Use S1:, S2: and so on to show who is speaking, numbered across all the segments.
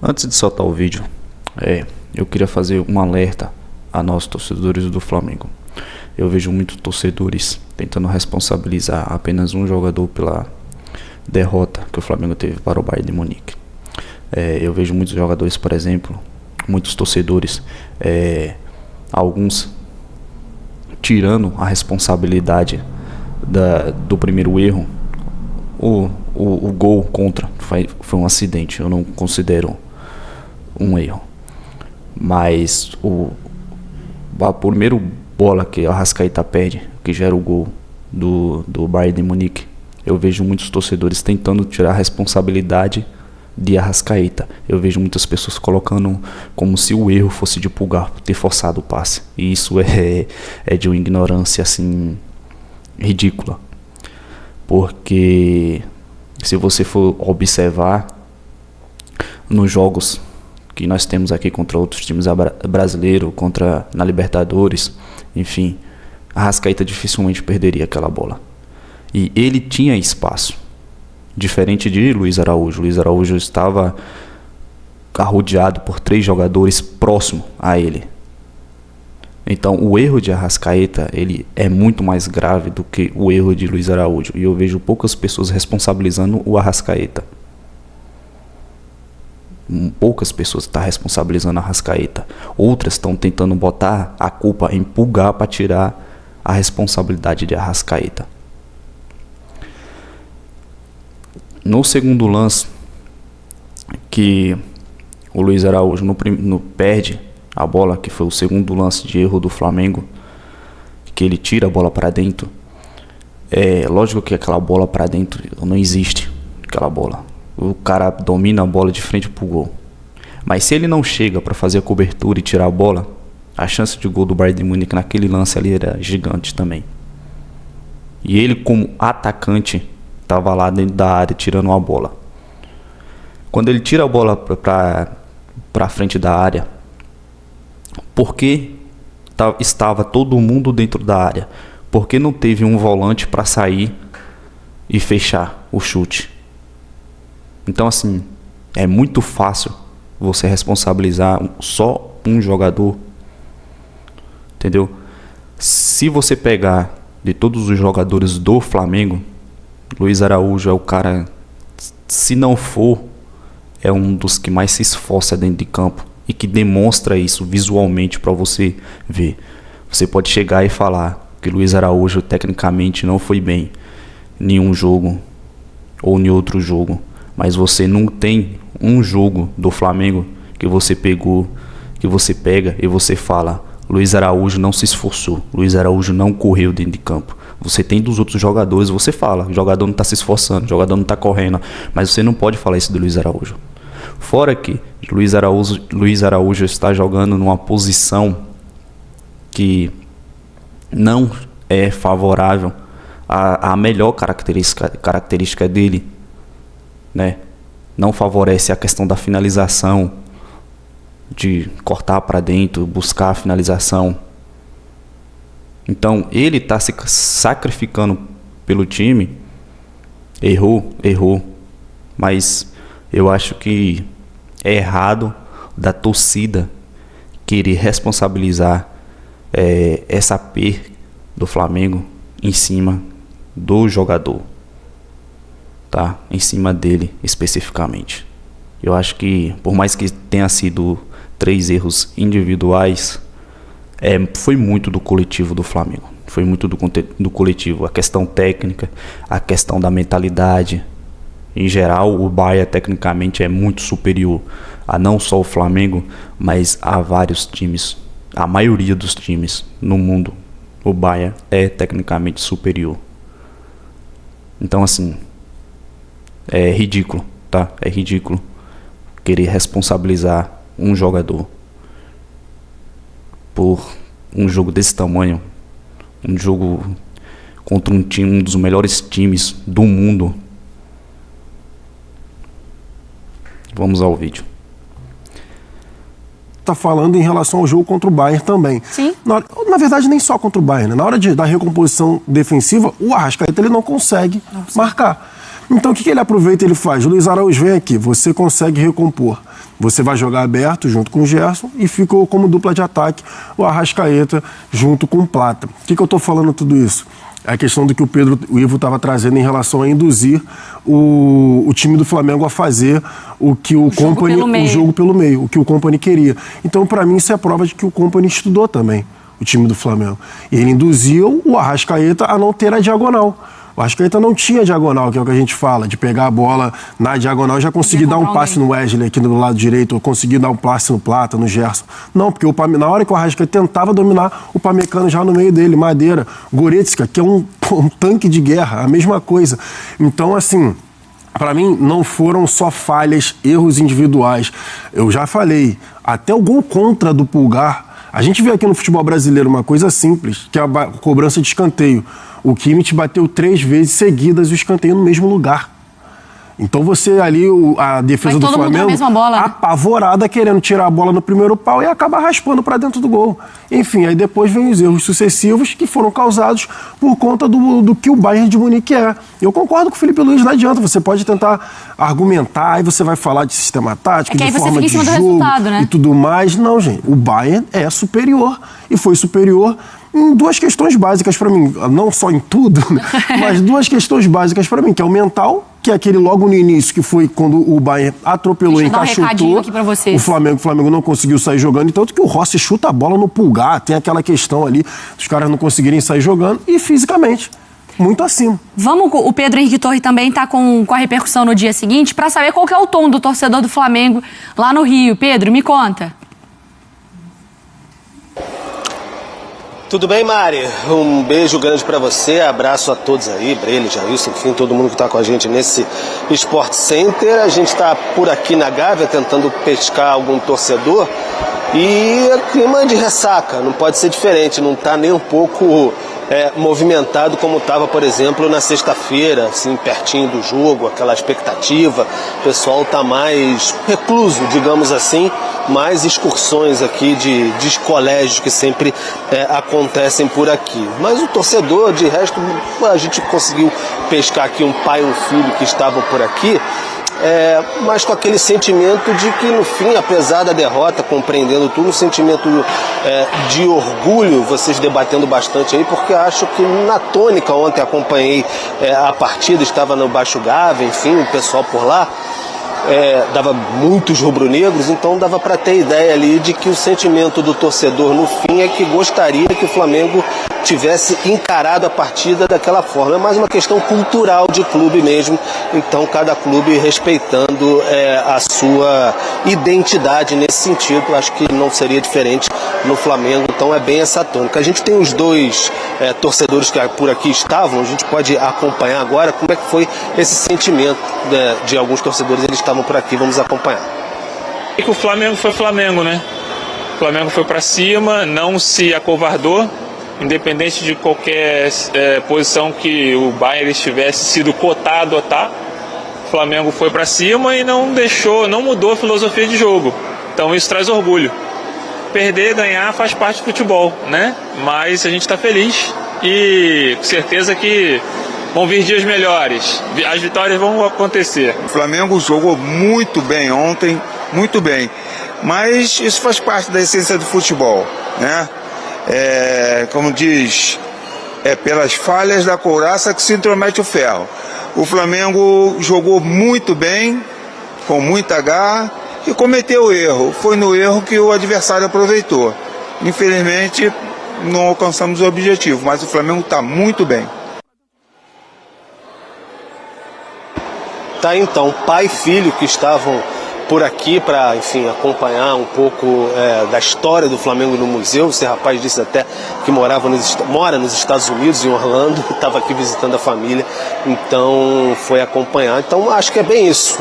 S1: Antes de soltar o vídeo, eu queria fazer um alerta a nós torcedores do Flamengo. Eu vejo muitos torcedores tentando responsabilizar apenas um jogador pela derrota que o Flamengo teve para o Bayern de Munique. Eu vejo muitos jogadores, por exemplo, muitos torcedores, alguns tirando a responsabilidade do primeiro erro. O gol contra foi um acidente, eu não considero um erro. Mas a primeira bola que a Arrascaeta perde, que gera o gol do Bayern de Munique, eu vejo muitos torcedores tentando tirar a responsabilidade de Arrascaeta. Eu vejo muitas pessoas colocando como se o erro fosse de Pulgar ter forçado o passe. E isso é de uma ignorância assim ridícula. Porque se você for observar nos jogos que nós temos aqui contra outros times brasileiros, na Libertadores, enfim, a Arrascaeta dificilmente perderia aquela bola. E ele tinha espaço, diferente de Luiz Araújo. Luiz Araújo estava arrodeado por 3 jogadores próximos a ele. Então o erro de Arrascaeta, ele é muito mais grave do que o erro de Luiz Araújo. E eu vejo poucas pessoas responsabilizando o Arrascaeta. Poucas pessoas estão responsabilizando a Arrascaeta. Outras estão tentando botar a culpa em Pulgar para tirar a responsabilidade de Arrascaeta. No segundo lance, que o Luiz Araújo perde a bola, que foi o segundo lance de erro do Flamengo, que ele tira a bola para dentro. Lógico que aquela bola para dentro não existe, aquela bola. O cara domina a bola de frente pro gol. Mas se ele não chega para fazer a cobertura e tirar a bola, a chance de gol do Bayern de Munique naquele lance ali era gigante também. E ele, como atacante, estava lá dentro da área tirando a bola. Quando ele tira a bola para frente da área, porque estava todo mundo dentro da área? Porque não teve um volante para sair e fechar o chute? Então, assim, é muito fácil você responsabilizar só um jogador, entendeu? Se você pegar de todos os jogadores do Flamengo, Luiz Araújo é o cara, se não for, é um dos que mais se esforça dentro de campo e que demonstra isso visualmente para você ver. Você pode chegar e falar que Luiz Araújo tecnicamente não foi bem em um jogo ou em outro jogo, mas você não tem um jogo do Flamengo que você pega e você fala: Luiz Araújo não se esforçou, Luiz Araújo não correu dentro de campo. Você tem dos outros jogadores, você fala: o jogador não está se esforçando, o jogador não está correndo, mas você não pode falar isso do Luiz Araújo. Fora que Luiz Araújo está jogando numa posição que não é favorável à melhor característica dele, né? Não favorece a questão da finalização, de cortar para dentro, buscar a finalização. Então ele está se sacrificando pelo time. Errou, mas eu acho que é errado da torcida querer responsabilizar essa perda do Flamengo em cima do jogador, tá? Em cima dele especificamente. Eu acho que, por mais que tenha sido 3 erros individuais, foi muito do coletivo do Flamengo. Foi muito do coletivo. A questão técnica, a questão da mentalidade. Em geral, o Bayern tecnicamente é muito superior a não só o Flamengo, mas a vários times. A maioria dos times no mundo, o Bayern é tecnicamente superior. Então, assim, é ridículo, tá? É ridículo querer responsabilizar um jogador por um jogo desse tamanho, um jogo contra um dos melhores times do mundo. Vamos ao vídeo.
S2: Tá falando em relação ao jogo contra o Bayern também.
S3: Sim.
S2: Na verdade, nem só contra o Bayern, né? Na hora da recomposição defensiva, o Arrascaeta ele não consegue marcar. Então o que ele aproveita e ele faz? O Luiz Araújo vem aqui, você consegue recompor. Você vai jogar aberto junto com o Gerson e ficou como dupla de ataque o Arrascaeta junto com o Plata. O que eu estou falando tudo isso? É a questão do que o Ivo estava trazendo em relação a induzir o time do Flamengo a fazer o que o jogo pelo meio, o que o Kompany queria. Então, para mim, isso é prova de que o Kompany estudou também o time do Flamengo. E ele induziu o Arrascaeta a não ter a diagonal. O Arrascaeta não tinha diagonal, que é o que a gente fala, de pegar a bola na diagonal e já conseguir dar um passe no Wesley aqui do lado direito, ou conseguir dar um passe no Plata, no Gerson. Não, porque na hora que o Arrascaeta tentava dominar, o Pamecano já no meio dele, Madeira, Goretzka, que é um tanque de guerra, a mesma coisa. Então, assim, para mim, não foram só falhas, erros individuais. Eu já falei, até o gol contra do Pulgar. A gente vê aqui no futebol brasileiro uma coisa simples, que é a cobrança de escanteio. O Kimmich bateu 3 vezes seguidas o escanteio no mesmo lugar. Então você ali, a defesa do Flamengo, apavorada, querendo tirar a bola no primeiro pau e acaba raspando para dentro do gol. Enfim, aí depois vem os erros sucessivos que foram causados por conta do que o Bayern de Munique é. Eu concordo com o Felipe Luiz, não adianta. Você pode tentar argumentar, aí você vai falar de sistema tático, de forma de jogo e tudo mais. Não, gente, o Bayern é superior e foi superior em 2 questões básicas para mim, não só em tudo, mas 2 questões básicas para mim, que é o mental, que é aquele logo no início, que foi quando o Bayern atropelou e encaixotou o Flamengo não conseguiu sair jogando, e tanto que o Rossi chuta a bola no Pulgar, tem aquela questão ali dos caras não conseguirem sair jogando, e fisicamente muito acima.
S3: O Pedro Henrique Torre também está com a repercussão no dia seguinte, para saber qual que é o tom do torcedor do Flamengo lá no Rio. Pedro, me conta.
S4: Tudo bem, Mari? Um beijo grande pra você, abraço a todos aí, Breno, Jailson, enfim, todo mundo que tá com a gente nesse Sport Center. A gente tá por aqui na Gávea tentando pescar algum torcedor e é clima de ressaca, não pode ser diferente, não tá nem um pouco movimentado como estava, por exemplo, na sexta-feira, assim, pertinho do jogo, aquela expectativa. O pessoal está mais recluso, digamos assim, mais excursões aqui de colégios que sempre acontecem por aqui. Mas o torcedor, de resto, a gente conseguiu pescar aqui um pai e um filho que estavam por aqui, mas com aquele sentimento de que, no fim, apesar da derrota, compreendendo tudo, um sentimento de orgulho, vocês debatendo bastante aí, porque acho que na tônica, ontem acompanhei a partida, estava no Baixo Gávea, enfim, o pessoal por lá, dava muitos rubro-negros, então dava para ter ideia ali de que o sentimento do torcedor, no fim, é que gostaria que o Flamengo tivesse encarado a partida daquela forma. É mais uma questão cultural de clube mesmo, então cada clube respeitando a sua identidade nesse sentido. Acho que não seria diferente no Flamengo, então é bem essa tônica. A gente tem os 2 torcedores que por aqui estavam, a gente pode acompanhar agora como é que foi esse sentimento de alguns torcedores, eles estavam por aqui, vamos acompanhar.
S5: O Flamengo foi Flamengo, né? O Flamengo foi para cima, não se acovardou, independente de qualquer posição que o Bayern estivesse sido cotado a estar. O Flamengo foi para cima e não mudou a filosofia de jogo. Então isso traz orgulho. Perder, ganhar faz parte do futebol, né? Mas a gente está feliz e com certeza que vão vir dias melhores. As vitórias vão acontecer.
S6: O Flamengo jogou muito bem ontem, muito bem. Mas isso faz parte da essência do futebol, né? Como diz, pelas falhas da couraça que se intromete o ferro. O Flamengo jogou muito bem, com muita garra, e cometeu erro. Foi no erro que o adversário aproveitou. Infelizmente, não alcançamos o objetivo, mas o Flamengo está muito bem.
S4: Tá, então, pai e filho que estavam por aqui para, enfim, acompanhar um pouco da história do Flamengo no museu. Esse rapaz disse até que mora nos Estados Unidos, em Orlando, estava aqui visitando a família, então foi acompanhar. Então acho que é bem isso,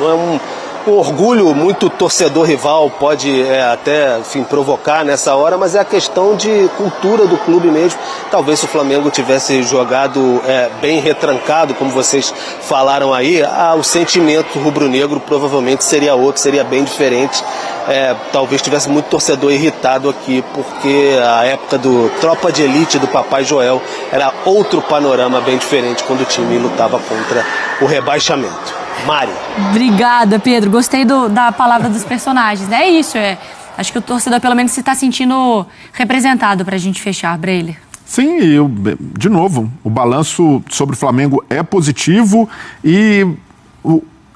S4: O orgulho, muito torcedor rival pode até, enfim, provocar nessa hora, mas é a questão de cultura do clube mesmo. Talvez se o Flamengo tivesse jogado bem retrancado, como vocês falaram aí, o sentimento rubro-negro provavelmente seria outro, seria bem diferente. Talvez tivesse muito torcedor irritado aqui, porque a época do Tropa de Elite do Papai Joel era outro panorama bem diferente quando o time lutava contra o rebaixamento. Mari.
S3: Obrigada, Pedro. Gostei da palavra dos personagens. É isso, acho que o torcedor pelo menos se está sentindo representado pra gente fechar, Breile.
S7: Sim, de novo, o balanço sobre o Flamengo é positivo e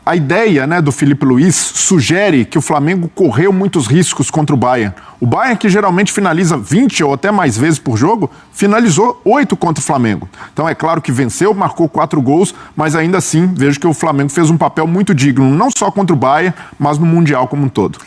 S7: a ideia, né, do Felipe Luiz sugere que o Flamengo correu muitos riscos contra o Bayern. O Bayern, que geralmente finaliza 20 ou até mais vezes por jogo, finalizou 8 contra o Flamengo. Então é claro que venceu, marcou 4 gols, mas ainda assim vejo que o Flamengo fez um papel muito digno, não só contra o Bayern, mas no Mundial como um todo.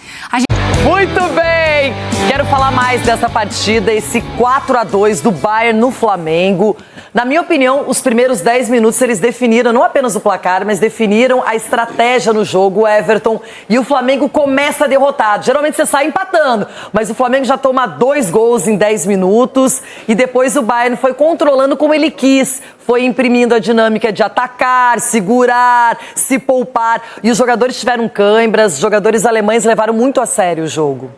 S8: Muito bem! Quero falar mais dessa partida, esse 4-2 do Bayern no Flamengo. Na minha opinião, os primeiros 10 minutos eles definiram não apenas o placar, mas definiram a estratégia no jogo, Everton. E o Flamengo começa derrotado. Geralmente você sai empatando, mas o Flamengo já toma 2 gols em 10 minutos. E depois o Bayern foi controlando como ele quis. Foi imprimindo a dinâmica de atacar, segurar, se poupar. E os jogadores tiveram cãibras, os jogadores alemães levaram muito a sério o jogo.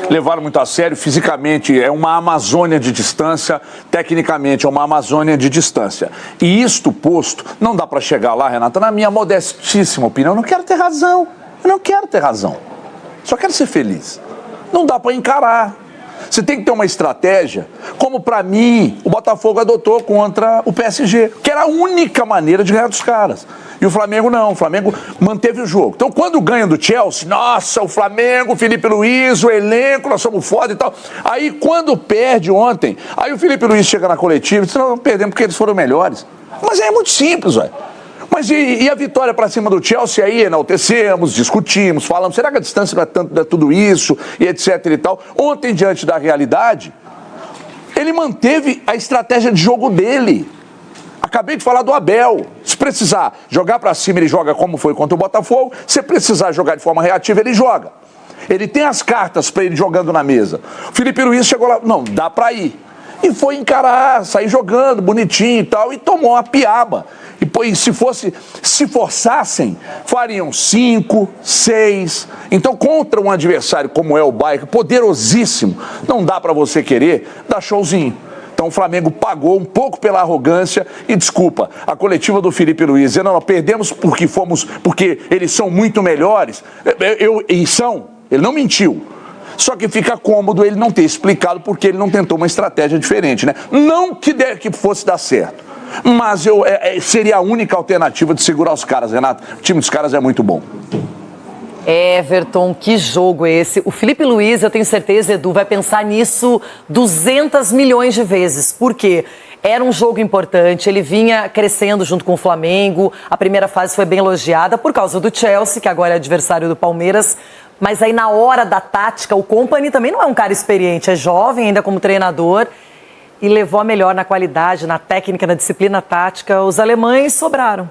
S9: Levaram muito a sério, fisicamente é uma Amazônia de distância, tecnicamente é uma Amazônia de distância. E isto posto, não dá para chegar lá, Renata, na minha modestíssima opinião, eu não quero ter razão, só quero ser feliz. Não dá para encarar. Você tem que ter uma estratégia, como para mim o Botafogo adotou contra o PSG, que era a única maneira de ganhar dos caras. E o Flamengo não, o Flamengo manteve o jogo. Então quando ganha do Chelsea, nossa, o Flamengo, o Felipe Luiz, o elenco, nós somos foda e tal. Aí quando perde ontem, aí o Felipe Luiz chega na coletiva e diz, não, perdemos porque eles foram melhores. Mas é muito simples, velho. Mas e a vitória para cima do Chelsea aí, enaltecemos, discutimos, falamos, será que a distância não é tanto, não é tudo isso, e etc e tal. Ontem, diante da realidade, ele manteve a estratégia de jogo dele. Acabei de falar do Abel. Se precisar jogar para cima, ele joga como foi contra o Botafogo. Se precisar jogar de forma reativa, ele joga. Ele tem as cartas para ele jogando na mesa. O Felipe Luiz chegou lá, não, dá para ir. E foi encarar, sair jogando, bonitinho e tal, e tomou uma piaba. E se forçassem, fariam 5, 6. Então, contra um adversário como é o Bayern, poderosíssimo, não dá para você querer dar showzinho. Então o Flamengo pagou um pouco pela arrogância e, desculpa, a coletiva do Felipe Luiz, dizendo, não, perdemos porque eles são muito melhores. Ele não mentiu. Só que fica cômodo ele não ter explicado porque ele não tentou uma estratégia diferente, né? Não que fosse dar certo, mas seria a única alternativa de segurar os caras, Renato. O time dos caras é muito bom.
S8: Everton, que jogo é esse? O Felipe Luiz, eu tenho certeza, Edu, vai pensar nisso 200 milhões de vezes. Por quê? Era um jogo importante, ele vinha crescendo junto com o Flamengo, a primeira fase foi bem elogiada por causa do Chelsea, que agora é adversário do Palmeiras, mas aí na hora da tática, o Kompany também não é um cara experiente, é jovem ainda como treinador e levou a melhor na qualidade, na técnica, na disciplina tática. Os alemães sobraram.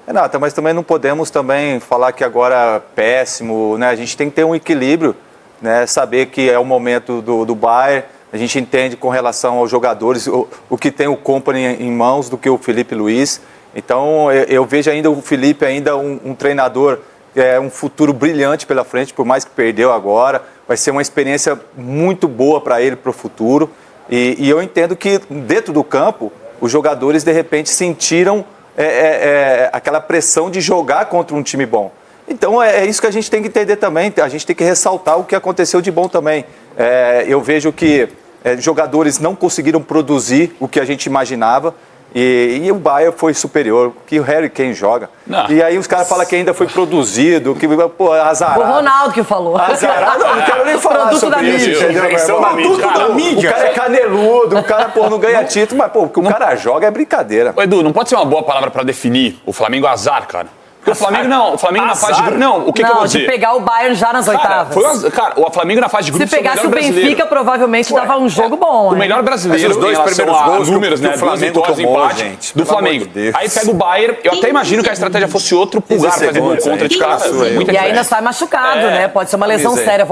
S10: Renata, mas também não podemos também falar que agora é péssimo, né? A gente tem que ter um equilíbrio, né? Saber que é o momento do Bayern, a gente entende com relação aos jogadores o que tem o Kompany em mãos do que o Felipe Luiz. Então eu vejo ainda o Felipe ainda um treinador, um futuro brilhante pela frente, por mais que perdeu agora, vai ser uma experiência muito boa para ele para o futuro. E eu entendo que dentro do campo os jogadores de repente sentiram aquela pressão de jogar contra um time bom. Então é isso que a gente tem que entender também, a gente tem que ressaltar o que aconteceu de bom também. Eu vejo que jogadores não conseguiram produzir o que a gente imaginava e o Bayern foi superior, que o Harry Kane joga. Não. E aí os caras falam que ainda foi produzido, que azarado.
S8: O Ronaldo que falou.
S10: Azarado, não quero nem falar sobre isso, entendeu? Produto da mídia. O cara é caneludo, o cara não ganha título, mas o que o cara joga é brincadeira.
S11: Edu, não pode ser uma boa palavra para definir o Flamengo azar, cara. Porque o Flamengo não, o Flamengo na fase de grupo. Não, o que eu vou dizer?
S8: De pegar o Bayern já nas oitavas.
S11: Cara, o Flamengo na fase de grupo.
S8: Se pegasse o Benfica, provavelmente dava um jogo bom.
S11: O melhor brasileiro
S10: os dois
S11: em
S10: primeiros
S11: relação a
S10: gols
S11: números,
S10: que
S11: né?
S10: o Flamengo tomou, gente.
S11: Do Flamengo. Aí pega o Bayern, eu até imagino que a estratégia fosse outro pulgar fazer gol contra de cara.
S8: E ainda sai machucado, né? Pode ser uma lesão séria.